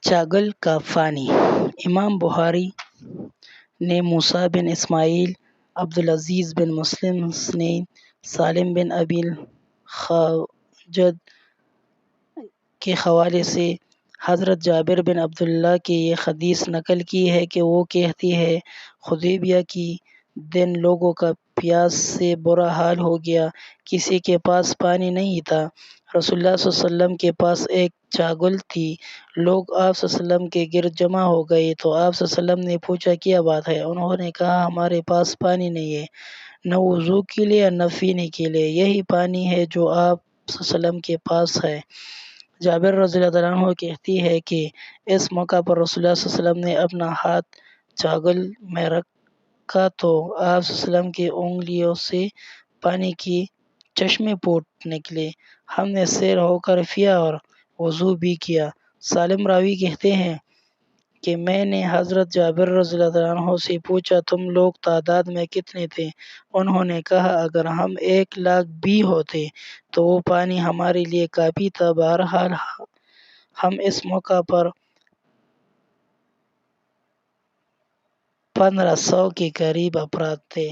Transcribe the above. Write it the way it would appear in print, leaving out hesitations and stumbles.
چاگل کا فانی۔ امام بخاری نے موسیٰ بن اسماعیل، عبدالعزیز بن مسلم سنید، سالم بن ابی الخوجد کے حوالے سے حضرت جابر بن عبداللہ کی یہ حدیث نقل کی ہے کہ وہ کہتی ہیں، حدیبیہ کے دن لوگوں کا پیاس سے برا حال ہو گیا، کسی کے پاس پانی نہیں تھا۔ رسول اللہ صلی اللہ علیہ وسلم کے پاس ایک چاگل تھی، لوگ آپ صلی اللہ علیہ وسلم کے گرد جمع ہو گئے تو آپ صلی اللہ علیہ وسلم نے پوچھا کیا بات ہے؟ انہوں نے کہا ہمارے پاس پانی نہیں ہے، نہ وضو کے لیے نہ پینے کے لیے، یہی پانی ہے جو آپ صلی اللہ علیہ وسلم کے پاس ہے۔ جابر رضی اللہ عنہ کہتی ہے کہ اس موقع پر رسول اللہ صلی اللہ علیہ وسلم نے اپنا ہاتھ چاگل میں رکھا تو آپ صلی اللہ علیہ وسلم کی انگلیوں سے پانی کے چشمے پھوٹ نکلے، ہم نے سیر ہو کر پیا اور وضو بھی کیا۔ سالم راوی کہتے ہیں کہ میں نے حضرت جابر رضی اللہ عنہ سے پوچھا تم لوگ تعداد میں کتنے تھے؟ انہوں نے کہا اگر ہم 1,00,000 بھی ہوتے تو وہ پانی ہمارے لیے کافی تھا۔ بہرحال ہم اس موقع پر 1500 کے قریب افراد تھے۔